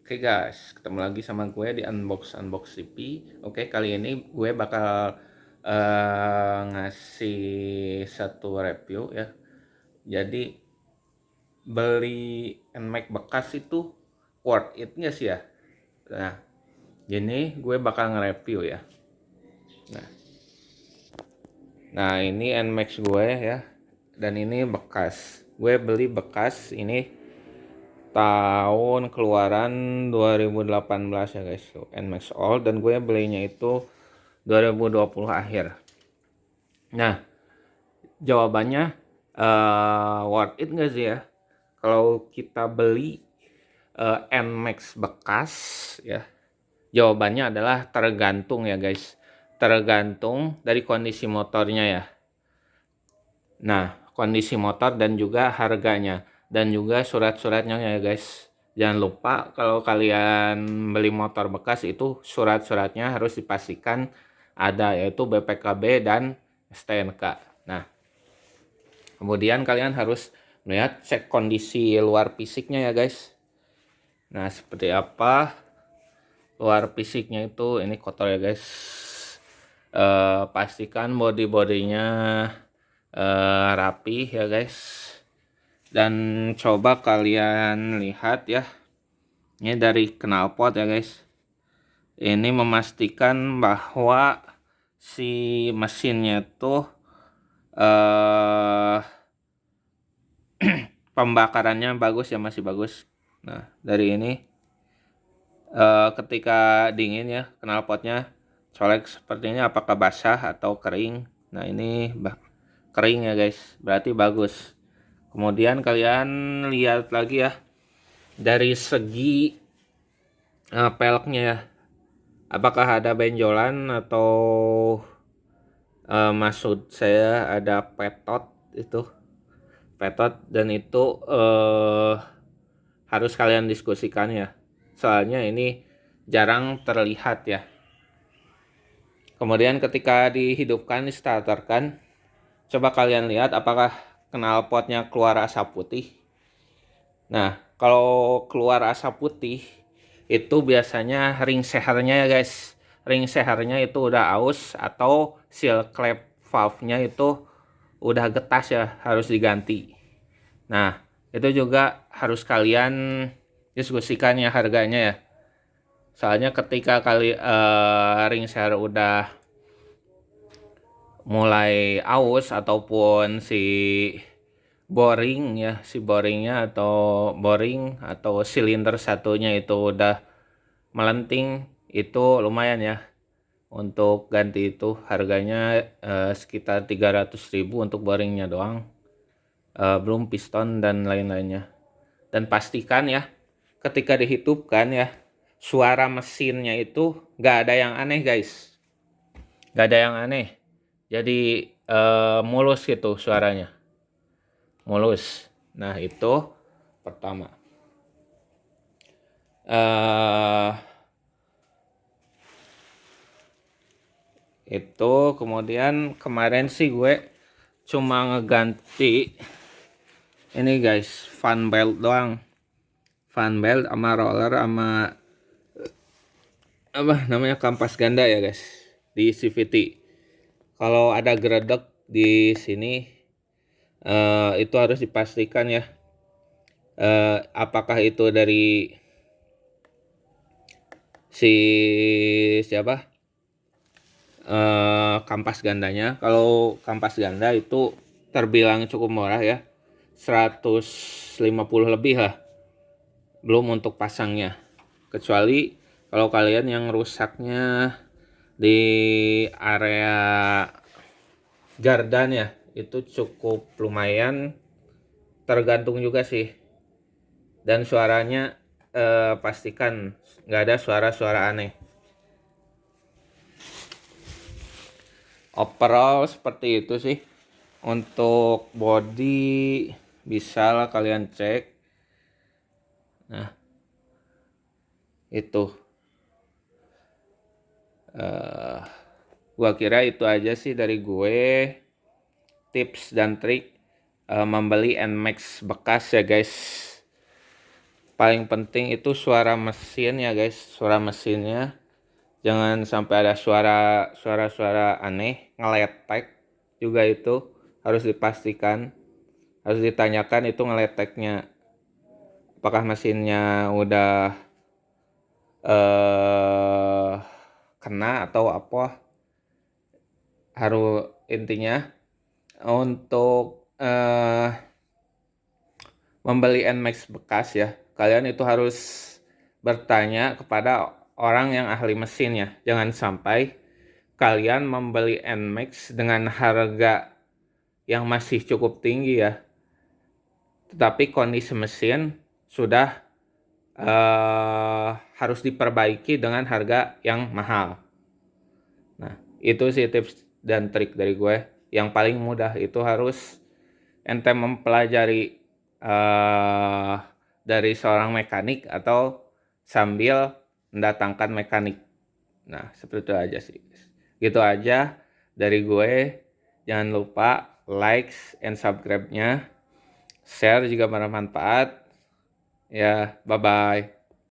Oke guys, ketemu lagi sama gue di Unbox TV. Oke, kali ini gue bakal ngasih satu review ya. Jadi beli NMAX bekas itu worth it nggak sih ya? Nah, gini gue bakal nge-review ya. Nah, ini NMAX gue ya. Dan ini bekas. Gue beli bekas ini tahun keluaran 2018 ya guys, NMAX All, dan gue belinya itu 2020 akhir. Nah, jawabannya worth it nggak sih ya kalau kita beli NMAX bekas ya? Jawabannya adalah tergantung ya guys, tergantung dari kondisi motornya ya. Nah, kondisi motor dan juga harganya dan juga surat-suratnya ya guys. Jangan lupa kalau kalian beli motor bekas itu surat-suratnya harus dipastikan ada, yaitu BPKB dan STNK. Nah, kemudian kalian harus melihat cek kondisi luar fisiknya ya guys. Nah, seperti apa luar fisiknya itu, ini kotor ya guys. Pastikan body-bodinya rapi ya guys. Dan coba kalian lihat ya, ini dari knalpot ya guys. Ini memastikan bahwa si mesinnya tuh pembakarannya bagus ya, masih bagus. Nah, dari ini ketika dingin ya knalpotnya colek sepertinya, apakah basah atau kering. Nah, ini kering ya guys, berarti bagus. Kemudian kalian lihat lagi ya dari segi peleknya ya, apakah ada benjolan atau maksud saya ada petot, itu petot, dan itu harus kalian diskusikan ya, soalnya ini jarang terlihat ya. Kemudian ketika dihidupkan, distarterkan, coba kalian lihat apakah knalpotnya keluar asap putih. Nah, kalau keluar asap putih itu biasanya ring sehernya ya guys. Ring sehernya itu udah aus atau seal clamp valve-nya itu udah getas ya, harus diganti. Nah, itu juga harus kalian diskusikan ya harganya ya. Soalnya ketika ring seher udah mulai aus ataupun si boring ya, si boringnya atau boring atau silinder satunya itu udah melenting, itu lumayan ya. Untuk ganti itu harganya sekitar 300.000 untuk boringnya doang, belum piston dan lain-lainnya. Dan pastikan ya ketika dihidupkan ya, suara mesinnya itu gak ada yang aneh guys, gak ada yang aneh. Jadi mulus gitu suaranya, mulus. Nah, itu pertama. Itu kemudian kemarin sih gue cuma ngeganti ini guys, fan belt doang, fan belt sama roller sama apa namanya, kampas ganda ya guys di CVT. Kalau ada geredek di sini itu harus dipastikan ya, apakah itu dari si siapa, kampas gandanya. Kalau kampas ganda itu terbilang cukup murah ya, 150 lebih lah, belum untuk pasangnya. Kecuali kalau kalian yang rusaknya di area gardan ya, itu cukup lumayan, tergantung juga sih. Dan suaranya pastikan nggak ada suara-suara aneh. Overall seperti itu sih. Untuk body bisa lah kalian cek. Nah, itu gua kira itu aja sih dari gue, tips dan trik membeli NMAX bekas ya guys. paling penting itu suara mesin ya guys, suara mesinnya. Jangan sampai ada suara aneh, ngeletek juga itu harus dipastikan, harus ditanyakan itu ngeleteknya apakah mesinnya udah eh kena atau apa. Harus intinya untuk membeli NMAX bekas ya, kalian itu harus bertanya kepada orang yang ahli mesinnya. Jangan sampai kalian membeli NMAX dengan harga yang masih cukup tinggi ya, tetapi kondisi mesin sudah harus diperbaiki dengan harga yang mahal. Nah, itu sih tips dan trik dari gue. Yang paling mudah itu harus ente mempelajari dari seorang mekanik atau sambil mendatangkan mekanik. Nah, seperti itu aja sih. Gitu aja dari gue. Jangan lupa likes and subscribe-nya. Share juga bermanfaat. Ya, bye-bye.